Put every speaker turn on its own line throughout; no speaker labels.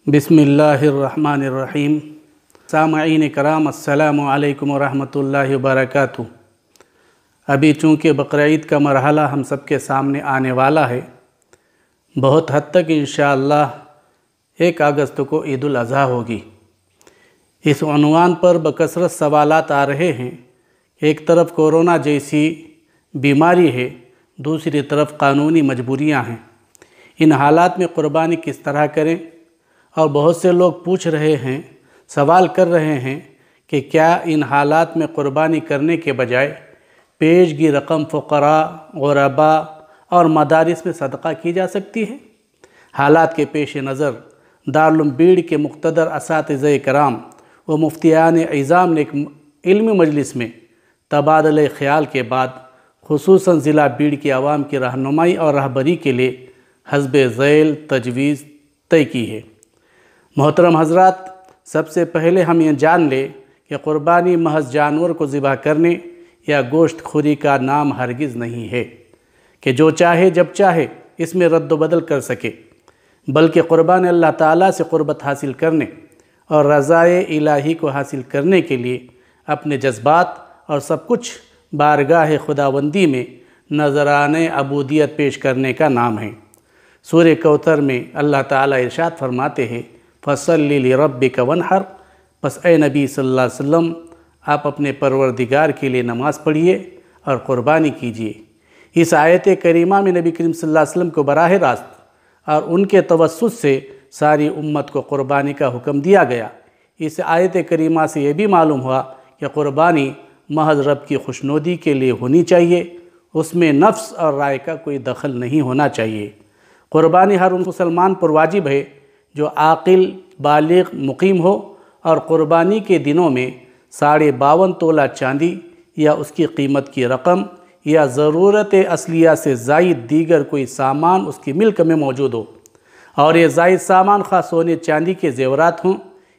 बिस्मिल्लाहिर्रहमानिर्रहीम। सामईन कराम अस्सलामु अलैकुम वरहमतुल्लाहि वबरकातुहू। अभी चूँकि बकरीद का मरहला हम सब के सामने आने वाला है, बहुत हद तक इंशाअल्लाह 1 अगस्त को ईद उल अज़हा होगी। इस उन्वान पर बकसरत सवालात आ रहे हैं। एक तरफ कोरोना जैसी बीमारी है, दूसरी तरफ कानूनी मजबूरियां हैं। इन हालात में क़ुरबानी किस तरह करें, और बहुत से लोग पूछ रहे हैं, सवाल कर रहे हैं कि क्या इन हालात में क़ुरबानी करने के बजाय पेशगी रकम फ़ुक़रा, ग़ुरबा और मदारिस में सदका की जा सकती है। हालात के पेश नज़र दारुल उलूम बीड़ के मुक़्तदर असातिज़े कराम व मुफ्तियान इज़ाम ने एक इल्मी मजलिस में तबादले ख़याल के बाद खुसूसन ज़िला बीड़ की आवाम की रहनुमाई और रहबरी के लिए हस्बे ज़ैल तजवीज़ तय की है। मोहतरम हज़रात, सबसे पहले हम ये जान लें कि क़ुरबानी महज जानवर को ज़िबा करने या गोश्त खोरी का नाम हरगिज़ नहीं है कि जो चाहे जब चाहे इसमें रद्द बदल कर सके, बल्कि क़ुरबानी अल्लाह ताला से क़ुरबत हासिल करने और रज़ाए इलाही को हासिल करने के लिए अपने जज्बात और सब कुछ बारगाह खुदाबंदी में नज़राने अबूदियत पेश करने का नाम है। सूरह कौसर में अल्लाह ताला इरशाद फरमाते हैं, फ़सल्लि लिरब्बिक वन्हर। बस ए नबी सल्लल्लाहु अलैहि वसल्लम, आप अपने परवरदिगार के लिए नमाज़ पढ़िए और क़ुरबानी कीजिए। इस आयत करीमा में नबी करीम सल्लल्लाहु अलैहि वसल्लम को बराह रास्त और उनके तवस्सुत से सारी उम्मत को क़ुरबानी का हुक्म दिया गया। इस आयत करीमा से ये भी मालूम हुआ कि क़ुरबानी महज रब की खुशनुदी के लिए होनी चाहिए, उसमें नफ्स और राय का कोई दखल नहीं होना चाहिए। क़ुरबानी हर उन मुसलमान पर वाजिब है जो आकिल, बालिग, मुकीम हो और क़ुरबानी के दिनों में 52.5 तोला चांदी या उसकी कीमत की रकम या ज़रूरत असलिया से ज़ायद दीगर कोई सामान उसकी मिल्क में मौजूद हो, और ये ज़ायद सामान ख़ास सोने चांदी के ज़ेवरात हों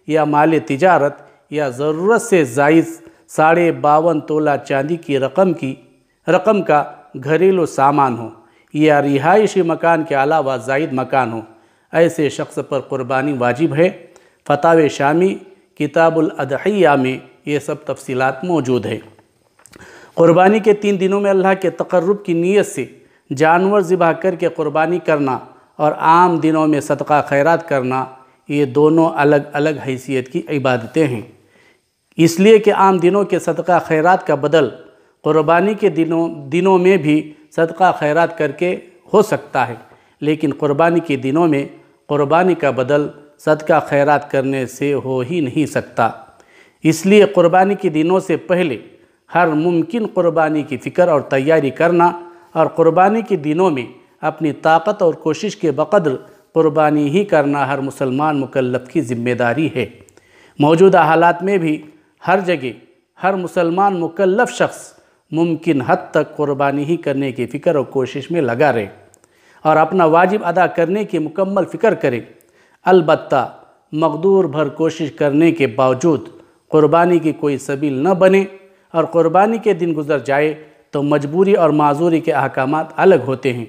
या माल तिजारत या ज़रूरत से ज़ायद 52.5 तोला चांदी की रकम का घरेलू सामान हो या रिहायशी मकान के अलावा ज़ायद मकान हो, ऐसे शख्स पर क़ुरबानी वाजिब है। फ़तावे शामी किताबुल अदहिया में ये सब तफसीलात मौजूद है। क़ुरबानी के 3 दिनों में अल्लाह के तक़र्रुब की नीयत से जानवर ज़िबा करके क़ुरबानी करना और आम दिनों में सदका खैरात करना, ये दोनों अलग अलग हैसियत की इबादतें हैं। इसलिए कि आम दिनों के सदका खैरात का बदल क़ुरबानी के दिनों में भी सदका खैरात करके हो सकता है, लेकिन क़ुरबानी के दिनों में क़ुरबानी का बदल सदका खैरात करने से हो ही नहीं सकता। इसलिए क़ुरबानी के दिनों से पहले हर मुमकिन क़ुरबानी की फ़िक्र और तैयारी करना और क़ुरबानी के दिनों में अपनी ताकत और कोशिश के बक़द्र क़ुरबानी ही करना हर मुसलमान मुकल्लफ़ की ज़िम्मेदारी है। मौजूदा हालात में भी हर जगह हर मुसलमान मुकल्लफ़ शख्स मुमकिन हद तक क़ुरबानी ही करने की फ़िक्र और कोशिश में लगा रहे और अपना वाजिब अदा करने की मुकम्मल फ़िक्र करें। अलबत्ता मक़दूर भर कोशिश करने के बावजूद क़ुरबानी की कोई सबील न बने और क़ुरबानी के दिन गुज़र जाए तो मजबूरी और माज़ूरी के अहकामात अलग होते हैं।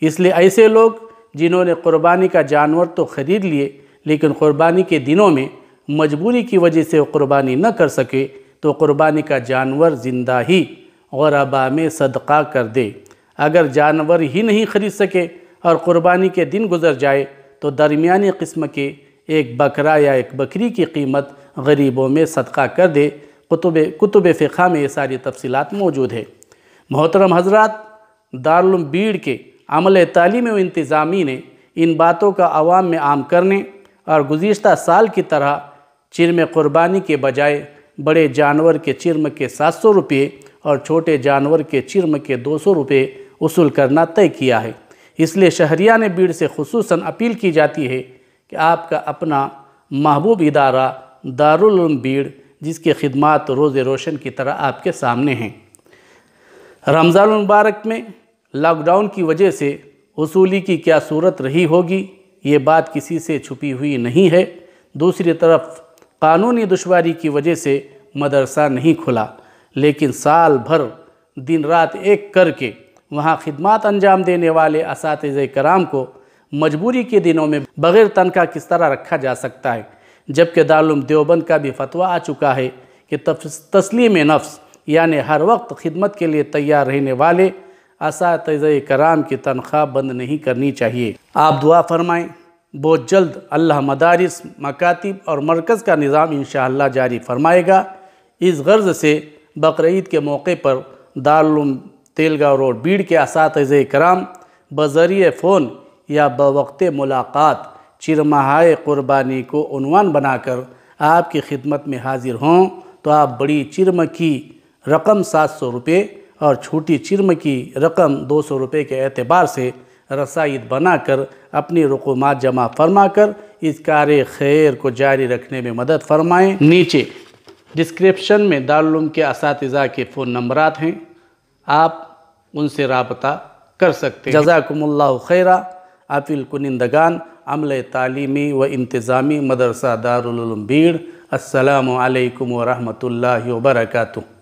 इसलिए ऐसे लोग जिन्होंने क़ुरबानी का जानवर तो ख़रीद लिए, लेकिन क़ुरबानी के दिनों में मजबूरी की वजह से क़ुरबानी न कर सके, तो क़ुरबानी का जानवर ज़िंदा ही ग़ुरबा में सदका कर दे। अगर जानवर ही नहीं ख़रीद सके और क़ुरबानी के दिन गुज़र जाए तो दरमियानी किस्म के एक बकरा या एक बकरी की कीमत गरीबों में सदका कर दे। कुतुब फ़िक़्ह में ये सारी तफसीलात मौजूद है। मोहतरम हज़रात, दारुल उलूम बीड़ के अमल तालीमी व इंतज़ामी ने इन बातों का आवाम में आम करने और गुज़िश्ता साल की तरह चिरम क़ुरबानी के बजाय बड़े जानवर के चिरम के 700 रुपये और छोटे जानवर के चिरम के 200 रुपये वसूल करना तय किया है। इसलिए शहरियान बीड़ से खुसूसन अपील की जाती है कि आपका अपना महबूब इदारा दारुल उलूम बीड़, जिसकी खिदमात रोज़ रोशन की तरह आपके सामने हैं, रमज़ान मुबारक में लॉकडाउन की वजह से वसूली की क्या सूरत रही होगी, ये बात किसी से छुपी हुई नहीं है। दूसरी तरफ कानूनी दुश्वारी की वजह से मदरसा नहीं खुला, लेकिन साल भर दिन रात एक करके वहाँ खिदमत अंजाम देने वाले असातिज़े कराम को مجبوری کے دنوں میں بغیر تنخواہ کس طرح رکھا جا سکتا ہے، جبکہ دارالعلوم دیوبند کا بھی فتویٰ آ چکا ہے کہ تسلیم نفس یعنی ہر وقت خدمت کے لیے تیار رہنے والے اساتذہ کرام کی تنخواہ بند نہیں کرنی چاہیے۔ آپ دعا فرمائیں، بہت جلد اللہ مدارس، مکاتب اور مرکز کا نظام انشاءاللہ جاری فرمائے گا۔ اس غرض سے بقرعید کے موقع پر دارالعلوم تیلگاؤں روڈ بیڑ کے اساتذہ کرام بذریعہ فون یا بوقت ملاقات چرمہائے قربانی کو عنوان بنا کر آپ کی خدمت میں حاضر ہوں تو آپ بڑی چرم کی رقم 700 روپے اور چھوٹی چرم کی رقم 200 روپے کے اعتبار سے رسائد بنا کر اپنی رقومات جمع فرما کر اس کار خیر کو جاری رکھنے میں مدد فرمائیں۔ نیچے ڈسکرپشن میں دارالعلوم کے اساتذہ کے فون نمبرات ہیں، آپ ان سے رابطہ کر سکتے ہیں۔ جزاکم اللہ خیرہ۔ افیل کنندگان عملہ تعلیمی و انتظامی مدرسہ دارالعلوم بیڑ، السلام علیکم ورحمۃ اللہ وبرکاتہ۔